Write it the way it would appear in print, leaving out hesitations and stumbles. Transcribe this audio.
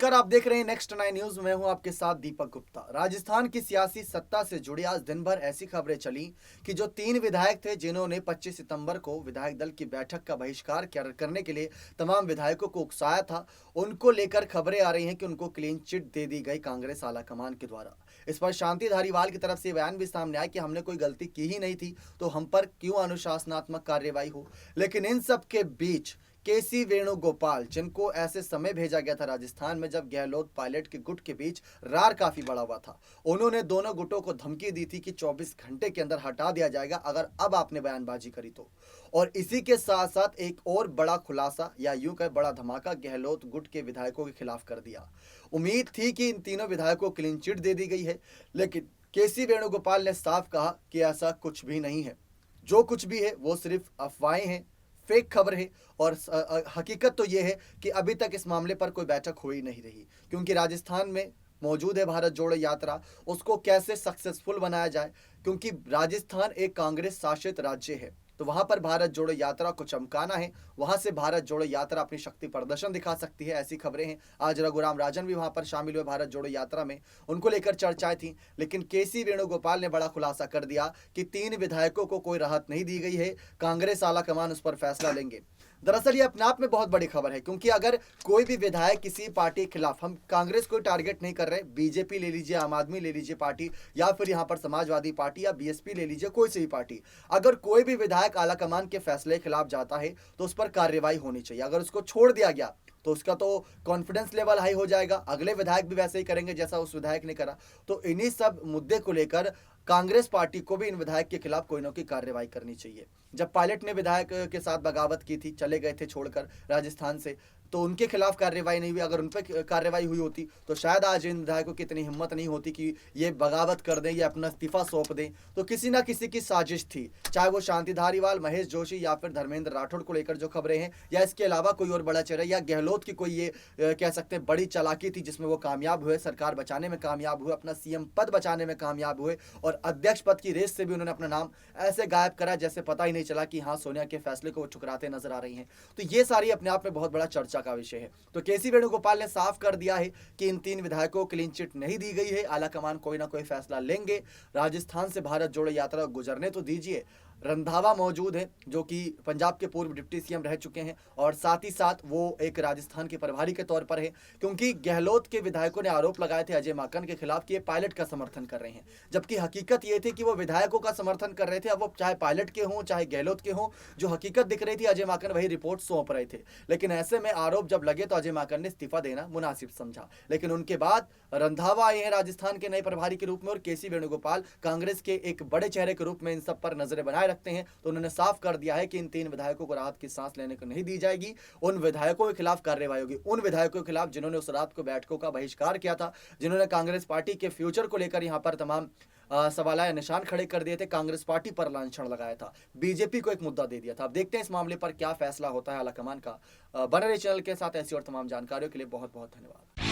नमस्कार, आप देख रहे हैं नेक्स्ट 9 न्यूज। मैं हूं आपके साथ दीपक गुप्ता। राजस्थान की सियासी सत्ता से जुड़ी आज दिन भर ऐसी खबरें चली कि जो 3 विधायक थे जिन्होंने 25 सितंबर को विधायक दल की बैठक का बहिष्कार करने के लिए तमाम विधायकों को उकसाया था, उनको लेकर खबरें आ रही हैं कि उनको क्लीन चिट दे दी गई कांग्रेस आलाकमान के द्वारा। इस पर शांति धारीवाल की तरफ से बयान भी सामने आया कि हमने कोई गलती की ही नहीं थी, तो हम पर क्यों अनुशासनात्मक कार्रवाई हो। लेकिन इन सब के बीच केसी वेणुगोपाल, जिनको ऐसे समय भेजा गया था राजस्थान में जब गहलोत पायलट के गुट के बीच रार काफी बड़ा हुआ था, उन्होंने दोनों गुटों को धमकी दी थी कि 24 घंटे के अंदर हटा दिया जाएगा अगर अब आपने बयानबाजी करी तो। और इसी के साथ साथ एक और बड़ा खुलासा या यूं कहे बड़ा धमाका गहलोत गुट के विधायकों के खिलाफ कर दिया। उम्मीद थी कि इन तीनों विधायकों को क्लीन चिट दे दी गई है, लेकिन केसी वेणुगोपाल ने साफ कहा कि ऐसा कुछ भी नहीं है। जो कुछ भी है वो सिर्फ अफवाहें हैं, फेक खबर है। और हकीकत तो ये है कि अभी तक इस मामले पर कोई बैठक हो ही नहीं रही, क्योंकि राजस्थान में मौजूद है भारत जोड़ो यात्रा, उसको कैसे सक्सेसफुल बनाया जाए, क्योंकि राजस्थान एक कांग्रेस शासित राज्य है, तो वहां पर भारत जोड़ो यात्रा को चमकाना है, वहां से भारत जोड़ो यात्रा अपनी शक्ति प्रदर्शन दिखा सकती है, ऐसी खबरें हैं। आज रघुराम राजन भी वहां पर शामिल हुए भारत जोड़ो यात्रा में, उनको लेकर चर्चाएं थी। लेकिन केसी वेणुगोपाल ने बड़ा खुलासा कर दिया कि 3 विधायकों को कोई राहत नहीं दी गई है, कांग्रेस आलाकमान उस पर फैसला लेंगे। दरअसल ये अपने आप में बहुत बड़ी खबर है, क्योंकि अगर कोई भी विधायक किसी पार्टी के खिलाफ, हम कांग्रेस को टारगेट नहीं कर रहे, बीजेपी ले लीजिए, आम आदमी ले लीजिए पार्टी, या फिर यहाँ पर समाजवादी पार्टी या बीएसपी ले लीजिए, कोई सी भी पार्टी, अगर कोई भी विधायक आलाकमान के फैसले के खिलाफ जाता है तो उस पर कार्रवाई होनी चाहिए। अगर उसको छोड़ दिया गया तो उसका तो कॉन्फिडेंस लेवल हाई हो जाएगा, अगले विधायक भी वैसे ही करेंगे जैसा उस विधायक ने करा। तो इन्हीं सब मुद्दे को लेकर कांग्रेस पार्टी को भी इन विधायक के खिलाफ कोई ना कोई कार्रवाई करनी चाहिए। जब पायलट ने विधायक के साथ बगावत की थी, चले गए थे छोड़कर राजस्थान से, तो उनके खिलाफ कार्रवाई नहीं हुई। अगर उन पर कार्रवाई हुई होती तो शायद आज इन विधायकों की इतनी हिम्मत नहीं होती कि ये बगावत कर दें या अपना इस्तीफा सौंप दें। तो किसी ना किसी की साजिश थी, चाहे वो शांति धारीवाल, महेश जोशी या फिर धर्मेंद्र राठौड़ को लेकर जो खबरें हैं, या इसके अलावा कोई और बड़ा चेहरा, या गहलोत की कोई ये कह सकते हैं बड़ी चालाकी थी जिसमें वो कामयाब हुए, सरकार बचाने में कामयाब हुए, अपना सीएम पद बचाने में कामयाब हुए, और अध्यक्ष पद की रेस से भी उन्होंने अपना नाम ऐसे गायब करा जैसे पता ही नहीं चला कि हाँ, सोनिया के फैसले को वो ठुकराते नजर आ रही हैं। तो ये सारी अपने आप में बहुत बड़ा चर्चा का विषय है। तो केसी वेणुगोपाल ने साफ कर दिया है कि इन 3 विधायकों को क्लीन चिट नहीं दी गई है, आलाकमान कोई ना कोई फैसला लेंगे। राजस्थान से भारत जोड़ो यात्रा गुजरने तो दीजिए। रंधावा मौजूद है जो कि पंजाब के पूर्व डिप्टी सीएम रह चुके हैं, और साथ ही साथ वो एक राजस्थान के प्रभारी के तौर पर है, क्योंकि गहलोत के विधायकों ने आरोप लगाए थे अजय माकन के खिलाफ कि ये पायलट का समर्थन कर रहे हैं, जबकि हकीकत ये थी कि वो विधायकों का समर्थन कर रहे थे। अब वो चाहे पायलट के हों चाहे गहलोत के हों, जो हकीकत दिख रही थी अजय माकन वही रिपोर्ट सौंप रहे थे। लेकिन ऐसे में आरोप जब लगे तो अजय माकन ने इस्तीफा देना मुनासिब समझा। लेकिन उनके बाद रंधावा आए हैं राजस्थान के नए प्रभारी के रूप में, और केसी वेणुगोपाल कांग्रेस के एक बड़े चेहरे के रूप में इन सब पर नजरें बनाए रखते हैं। तो उन्होंने साफ कर दिया है कि इन 3 विधायकों को राहत की सांस लेने को नहीं दी जाएगी। उन विधायकों के खिलाफ कार्रवाई होगी, उन विधायकों के खिलाफ जिन्होंने उस रात को बैठकों का बहिष्कार किया था, जिन्होंने कांग्रेस पार्टी के फ्यूचर को लेकर यहाँ पर तमाम सवाल या निशान खड़े कर दिए थे, कांग्रेस पार्टी पर लांछन लगाया था, बीजेपी को एक मुद्दा दे दिया था। अब देखते हैं इस मामले पर क्या फैसला होता है आलाकमान का। बने रहिए चैनल के साथ, ऐसी और तमाम जानकारियों के लिए बहुत बहुत धन्यवाद।